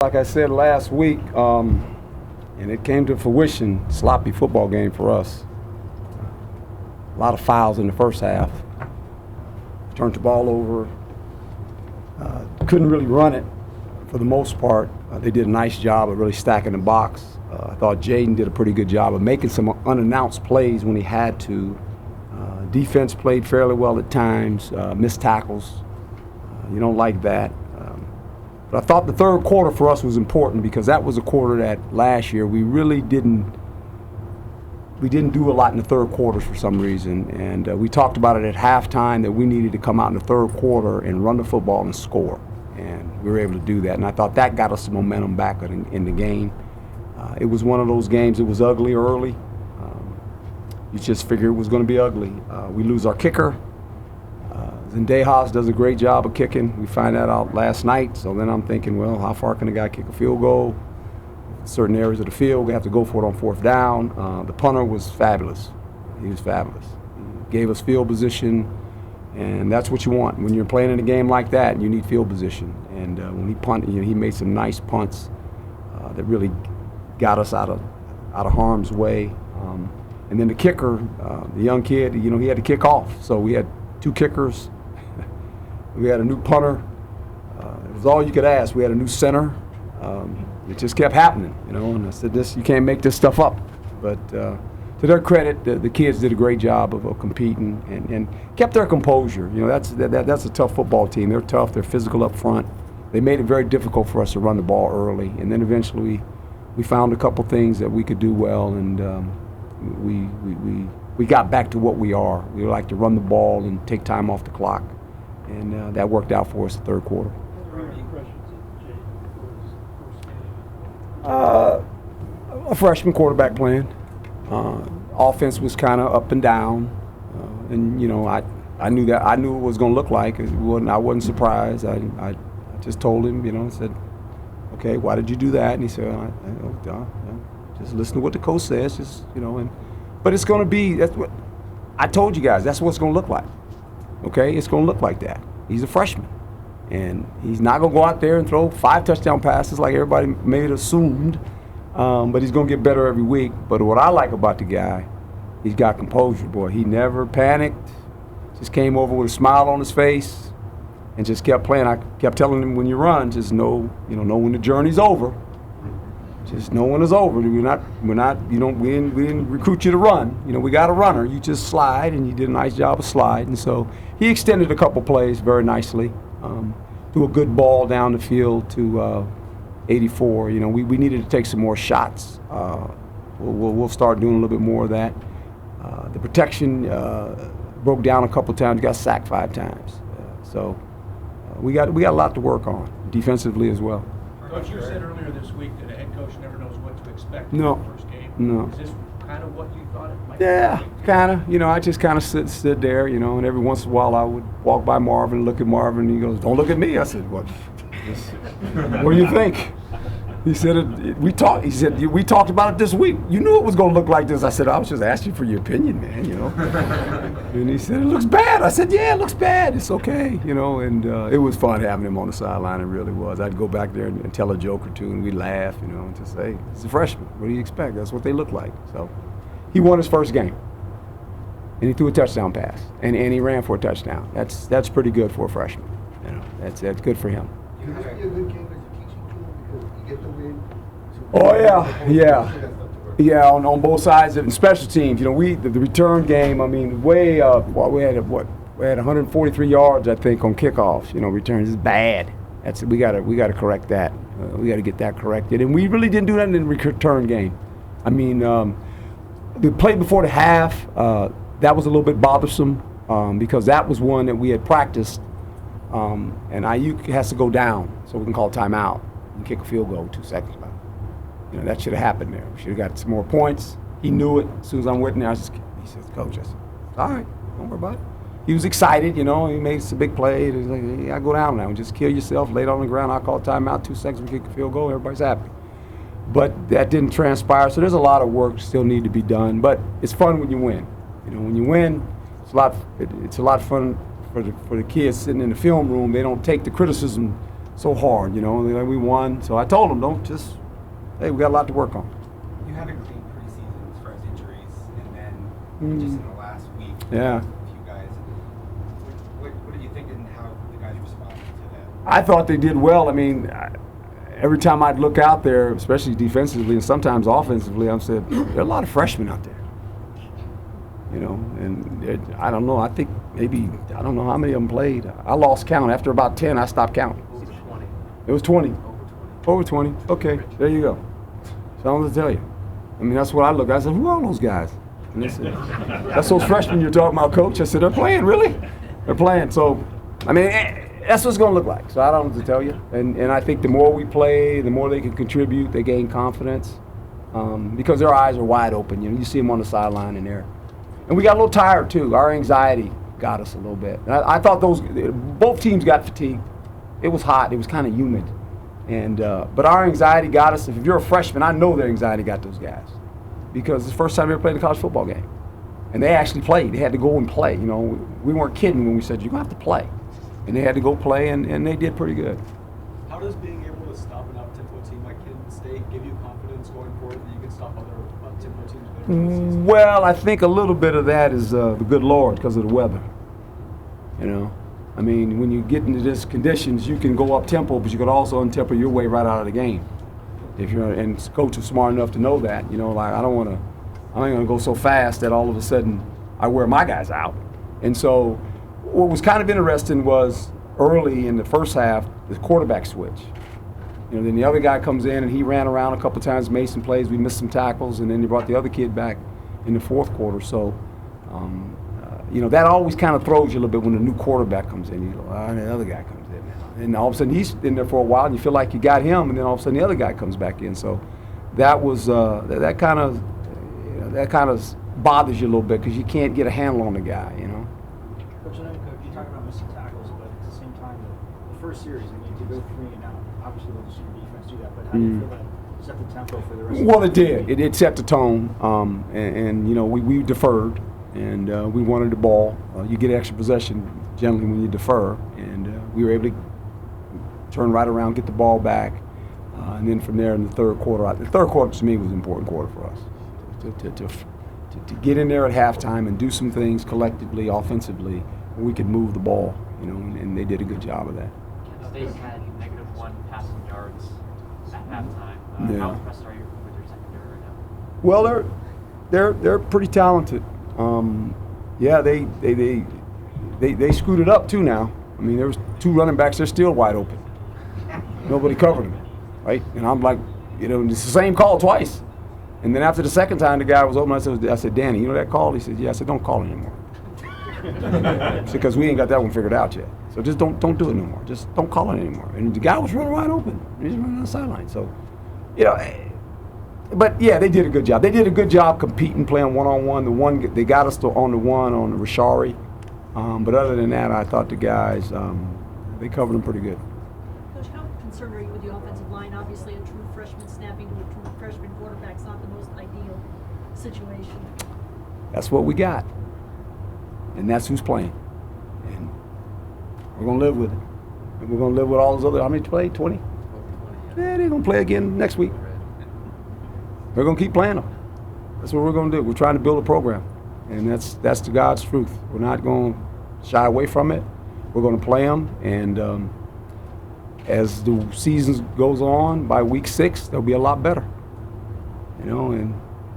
Like I said last week, and it came to fruition, sloppy football game for us. A lot of fouls in the first half. Turned the ball over. Couldn't really run it for the most part. They did a nice job of really stacking the box. I thought Jaden did a pretty good job of making some unannounced plays when he had to. Defense played fairly well at times, missed tackles. You don't like that. But I thought the third quarter for us was important because that was a quarter that last year we really didn't do a lot in the third quarter for some reason. And we talked about it at halftime that we needed to come out in the third quarter and run the football and score. And we were able to do that. And I thought that got us some momentum back in the game. It was one of those games, it was ugly early. You just figured it was going to be ugly. We lose our kicker. Zendejas does a great job of kicking. We find that out last night. So then I'm thinking, well, how far can a guy kick a field goal? Certain areas of the field, we have to go for it on fourth down. The punter was fabulous. He was fabulous. He gave us field position, and that's what you want. When you're playing in a game like that, you need field position. And when he punted, he made some nice punts that really got us out of harm's way. And then the kicker, the young kid, he had to kick off. So we had two kickers. We had a new punter. It was all you could ask. We had a new center. It just kept happening, and I said, you can't make this stuff up. But to their credit, the kids did a great job of competing and kept their composure. That's a tough football team. They're tough. They're physical up front. They made it very difficult for us to run the ball early. And then eventually we found a couple things that we could do well, and we got back to what we are. We like to run the ball and take time off the clock. And that worked out for us the third quarter. A freshman quarterback playing. Offense was kind of up and down, and I knew that. I knew what it was going to look like. I wasn't surprised. I just told him, I said, okay, why did you do that? And he said, just listen to what the coach says, but it's going to be. That's what I told you guys. That's what it's going to look like. Okay, it's going to look like that. He's a freshman, and he's not going to go out there and throw 5 touchdown passes like everybody may have assumed, but he's going to get better every week. But what I like about the guy, he's got composure, boy. He never panicked, just came over with a smile on his face and just kept playing. I kept telling him, when you run, just know when the journey's over. Just know when it's over. We didn't recruit you to run. We got a runner. You just slide, and you did a nice job of slide. And so he extended a couple plays very nicely. Threw a good ball down the field to 84. We needed to take some more shots. We'll start doing a little bit more of that. The protection broke down a couple times. Got sacked 5 times. So we got a lot to work on defensively as well. Coach, you said earlier this week that a head coach never knows what to expect in No. the first game. No. Is this kind of what you thought it might Yeah, be? kind of. I just kind of stood there, and every once in a while I would walk by Marvin, look at Marvin, and he goes, "Don't look at me." I said, "What? What do you think?" He said, "We talked." He said, "We talked about it this week. You knew it was going to look like this." I said, "I was just asking for your opinion, man." And he said, "It looks bad." I said, "Yeah, it looks bad. It's okay." And it was fun having him on the sideline. It really was. I'd go back there and tell a joke or two, and we'd laugh, and just say, "He's a freshman. What do you expect? That's what they look like." So he won his first game, and he threw a touchdown pass, and he ran for a touchdown. That's pretty good for a freshman. That's good for him. Can this be a good game as a teaching tool because you get the win? Oh yeah. On both sides and special teams. The return game. I mean, way up. We had 143 yards, I think, on kickoffs. Returns is bad. We got to correct that. We got to get that corrected. And we really didn't do that in the return game. I mean, the play before the half, that was a little bit bothersome because that was one that we had practiced. And IU has to go down, so we can call timeout and kick a field goal with 2 seconds left. That should have happened there. We should have got some more points. He knew it. As soon as I'm with him there, he says, "Coach," I said, "All right, don't worry about it." He was excited, he made some big play. He was like, "Yeah, I go down now. Just kill yourself, lay it on the ground. I'll call timeout, 2 seconds, we kick a field goal, everybody's happy." But that didn't transpire, so there's a lot of work still need to be done. But it's fun when you win. When you win, it's a lot of fun for the kids sitting in the film room. They don't take the criticism so hard, you know. Like we won, so I told them, don't just, hey, we got a lot to work on. You had a clean preseason as far as injuries, and then just in the last week, Yeah. a few guys. What did you think and how the guys responded to that? I thought they did well. I mean, every time I'd look out there, especially defensively and sometimes offensively, I said, there are a lot of freshmen out there. You know, and I don't know. I think maybe, I don't know how many of them played. I lost count. After about 10, I stopped counting. It was 20. Over 20. Okay, there you go. So I'm going to tell you. I mean, that's what I look at. I said, who are those guys? And they said, that's those freshmen you're talking about, Coach. I said, they're playing, really? They're playing. So, I mean, that's what it's going to look like. So I don't know what to tell you. And I think the more we play, the more they can contribute, they gain confidence. Because their eyes are wide open. You know, you see them on the sideline in there. And we got a little tired, too. Our anxiety got us a little bit. And I thought both teams got fatigued. It was hot. It was kind of humid. And but our anxiety got us. If you're a freshman, I know their anxiety got those guys. Because it's the first time they ever played a college football game. And they actually played. They had to go and play. You know, we weren't kidding when we said, you're going to have to play. And they had to go play, and they did pretty good. How does being able to stop an up-tempo team like Kent State give you confidence going forward that you can stop other up-tempo teams later in the season? Well, I think a little bit of that is the good Lord because of the weather. You know, I mean, when you get into these conditions, you can go up-tempo, but you can also un-tempo your way right out of the game. If you're, and coach is smart enough to know that. You know, like I ain't gonna go so fast that all of a sudden I wear my guys out. And so what was kind of interesting was early in the first half, the quarterback switch. You know, then the other guy comes in and he ran around a couple times, made some plays, we missed some tackles, and then they brought the other kid back in the fourth quarter. So, you know, that always kind of throws you a little bit when a new quarterback comes in. You go, and the other guy comes in now. And all of a sudden he's in there for a while and you feel like you got him, and then all of a sudden the other guy comes back in. So that was, that kind of bothers you a little bit because you can't get a handle on the guy, you know. Coach, I know you talk about missing tackles, but at the same time, the first series, I mean, to go 3 and out, obviously they'll just your defense do that, but how do you feel that set the tempo for the rest of the Well, it did. It set the tone, and you know, we deferred, and we wanted the ball. You get extra possession generally when you defer, and we were able to turn right around, get the ball back, and then from there in the third quarter to me was an important quarter for us. To get in there at halftime and do some things collectively, offensively, where we could move the ball, you know, and they did a good job of that. Kent State had -1 passing yards at halftime. Yeah. How impressed are you with your secondary right now? Well, they're pretty talented. Yeah, they screwed it up too now. I mean, there was 2 running backs. They're still wide open. Nobody covered them, right? And I'm like, you know, it's the same call twice. And then after the second time, the guy was open. I said, Danny, you know that call? He said, yeah. I said, don't call it anymore. Because we ain't got that one figured out yet. So just don't do it no more. Just don't call it anymore. And the guy was running wide open. He was running on the sideline. So, you know, but yeah, they did a good job. They did a good job competing, playing one-on-one. They got us on the Rashari. But other than that, I thought the guys, they covered them pretty good. Coach, how concerned are you with the offensive line? Obviously, a true freshman snapping to a true freshman quarterback is not the most ideal situation. That's what we got. And that's who's playing. And we're going to live with it. And we're going to live with all those other, how many played? 20? Yeah, they're going to play again next week. We're going to keep playing them. That's what we're going to do. We're trying to build a program. And that's the God's truth. We're not going to shy away from it. We're going to play them. And as the season goes on, by week 6, they'll be a lot better. You know, and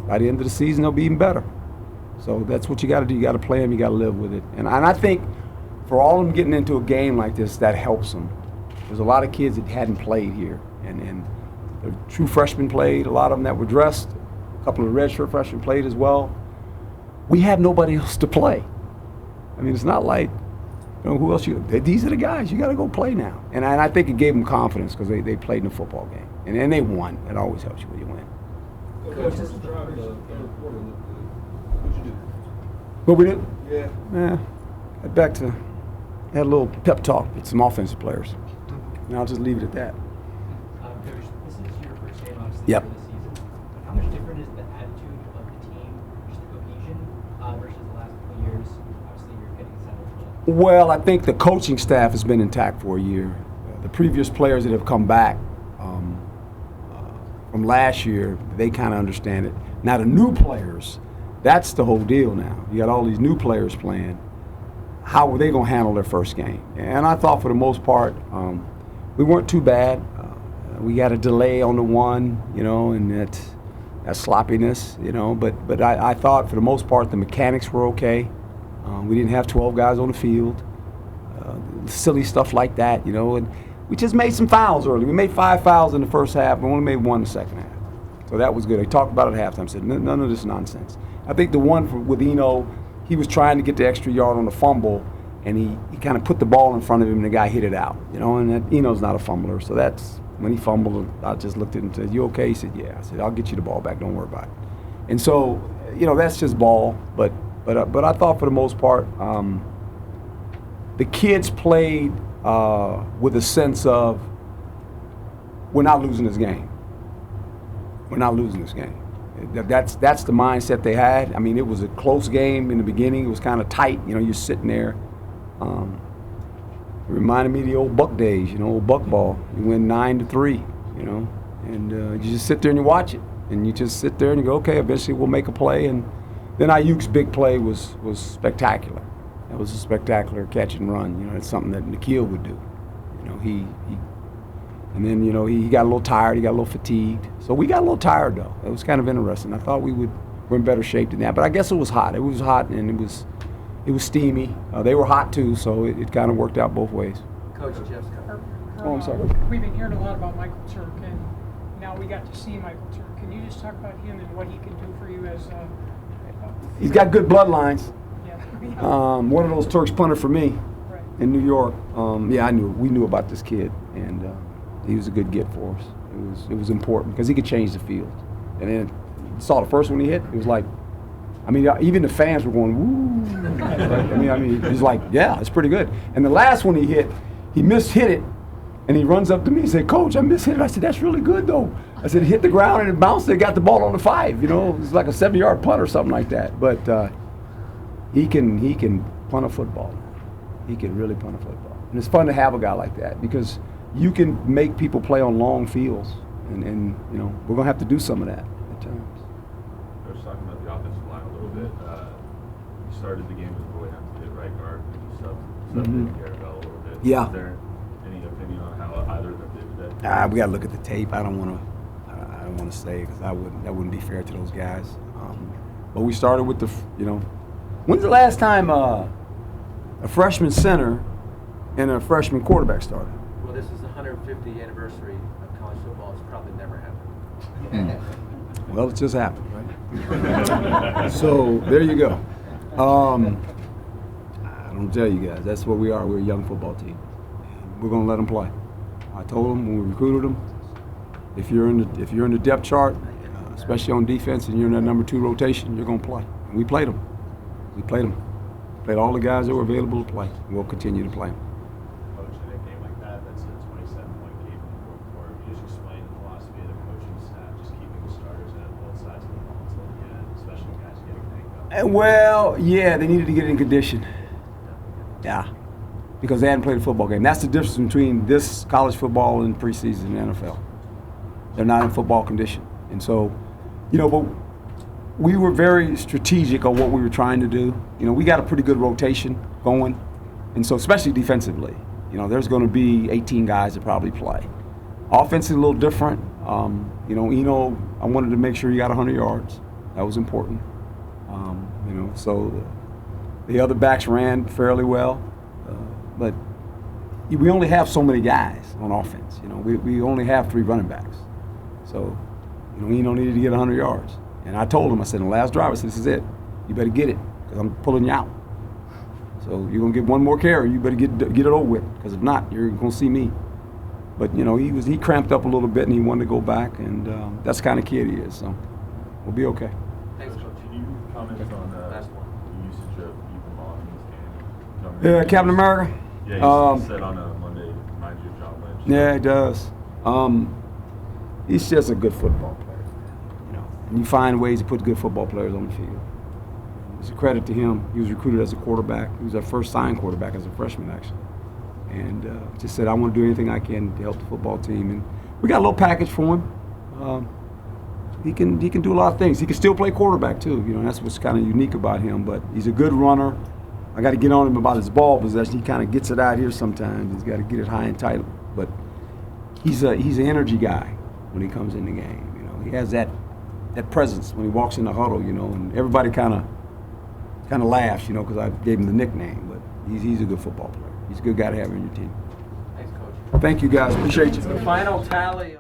by the end of the season, they'll be even better. So that's what you got to do. You got to play them. You got to live with it. And I think for all of them getting into a game like this, that helps them. There's a lot of kids that hadn't played here. And the true freshmen played, a lot of them that were dressed. A couple of redshirt freshmen played as well. We have nobody else to play. I mean, it's not like, you know, who else these are the guys. You got to go play now. And I think it gave them confidence because they played in a football game. And they won. It always helps you when you win. Coach, this drive in the third quarter looked good. What'd you do? What we did? Yeah. Yeah. Got back to, had a little pep talk with some offensive players. And I'll just leave it at that. Coach, this is your first game, obviously, Yep. for the season. How much different is the attitude of the team, just the cohesion, versus the last couple of years? Obviously, you're getting settled. Well, I think the coaching staff has been intact for a year. The previous players that have come back from last year, they kind of understand it. Now the new players, that's the whole deal now. You got all these new players playing. How were they going to handle their first game? And I thought for the most part, we weren't too bad. We got a delay on the one, and that sloppiness, But I thought for the most part the mechanics were okay. We didn't have 12 guys on the field. Silly stuff like that, and we just made some fouls early. We made 5 fouls in the first half, and only made 1 in the second half. So that was good. They talked about it at halftime. Said none of this nonsense. I think the one with Eno, he was trying to get the extra yard on the fumble, and he kind of put the ball in front of him, and the guy hit it out. And that Eno's not a fumbler, so that's when he fumbled. I just looked at him and said, "You okay?" He said, "Yeah." I said, "I'll get you the ball back. Don't worry about it." And so, that's just ball. But I thought for the most part, the kids played with a sense of, we're not losing this game. We're not losing this game. That's the mindset they had. I mean, it was a close game in the beginning. It was kind of tight. You're sitting there. It reminded me of the old Buck days, old Buck ball. You win 9-3, and you just sit there and you watch it. And you just sit there and you go, okay, eventually we'll make a play. And then Ayuk's big play was spectacular. That was a spectacular catch and run. It's something that Nikhil would do. And then, he got a little tired. He got a little fatigued. So we got a little tired, though. It was kind of interesting. I thought we were in better shape than that. But I guess it was hot. It was hot, and it was steamy. They were hot, too, so it kind of worked out both ways. Coach Jeff's coming. Oh, I'm sorry. We've been hearing a lot about Michael Turk, and now we got to see Michael Turk. Can you just talk about him and what he can do for you as He's got good bloodlines. Yeah. One of those Turks punted for me Right. in New York. We knew about this kid, and he was a good get for us. It was important because he could change the field. And then you saw the first one he hit. It was like, even the fans were going, woo. Right? He's like, yeah, it's pretty good. And the last one he hit, he mishit it, and he runs up to me and said, "Coach, I mishit it." I said, "That's really good, though." I said, "It hit the ground and it bounced. They got the ball on the 5. It was like a 7-yard punt or something like that." But he can punt a football. He can really punt a football, and it's fun to have a guy like that because you can make people play on long fields, and we're gonna have to do some of that at times. I was talking about the offensive line a little bit. You started the game with Roy Hunt at right guard, and you subbed in Carabell a little bit. Yeah. Is there any opinion on how either of them did that? We gotta look at the tape. I don't want to say because that wouldn't be fair to those guys. But we started with when's the last time a freshman center and a freshman quarterback started? Well, this is the 150th anniversary of college football. It's probably never happened. Well, it just happened, right? So there you go. I don't tell you guys. That's what we are. We're a young football team. And we're gonna let them play. I told them when we recruited them, if you're in the depth chart, especially on defense, and you're in that number 2 rotation, you're gonna play. And we played them. Played all the guys that were available to play. We'll continue to play them. Coach, in a game like that's a 27-point game in the fourth quarter. You just explained the philosophy of the coaching staff, just keeping the starters at both sides of the ball until the end, especially guys getting banged up. Well, yeah, they needed to get in condition. Yeah, because they hadn't played a football game. That's the difference between this college football and preseason in the NFL. They're not in football condition. And so, but we were very strategic on what we were trying to do. We got a pretty good rotation going. And so, especially defensively, there's going to be 18 guys that probably play. Offense is a little different. Eno, I wanted to make sure he got 100 yards. That was important. So the other backs ran fairly well. But we only have so many guys on offense. We only have 3 running backs. So, Eno needed to get 100 yards. And I told him, I said, in the last drive, I said, this is it. You better get it, because I'm pulling you out. So you're going to get one more carry. You better get it over with, because if not, you're going to see me. But, he cramped up a little bit, and he wanted to go back, and that's the kind of kid he is. So we'll be okay. Thanks, Coach. Can you comment on Last one. the usage of Ethan Ball in this game? Captain America? Yeah, he said on a Monday, reminds you of John Lynch. Yeah, it does. He's just a good football player. And you find ways to put good football players on the field. It's a credit to him. He was recruited as a quarterback. He was our first signed quarterback as a freshman, actually. and just said I want to do anything I can to help the football team. And we got a little package for him. He can do a lot of things. He can still play quarterback too. You know, that's what's kind of unique about him. But he's a good runner. I got to get on him about his ball possession. He kind of gets it out here sometimes. He's got to get it high and tight. But he's an energy guy when he comes in the game. You know, he has that presence when he walks in the huddle. You know, and everybody kind of laughs. You know, because I gave him the nickname. But he's a good football player. He's a good guy to have on your team. Thanks, Coach. Thank you guys. Appreciate you. The final tally.